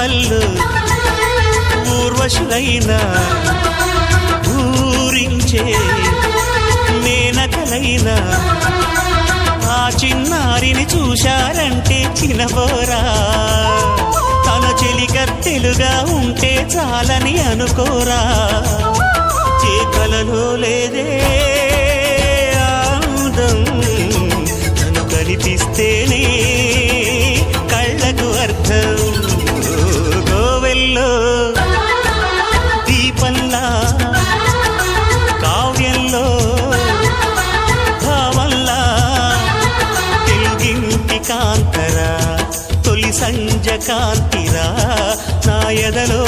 భామల్లో ఊర్వశులైనా ఊరించే మేనకలైనా ఆ చిన్నారిని చూశారంటే చినబోరా తన చెలికత్తెలుగా ఉంటే చాలని అనుకోరా ఏ కలలో లేదే ఆనందం తను కనిపిస్తేనే కళ్ళకు అర్థం గోవెల్లో దీపంలా కావ్యంలో భావంలా తెలుగింటి కాంతరా తొలి సంజ కాంతిరా నా ఎదలో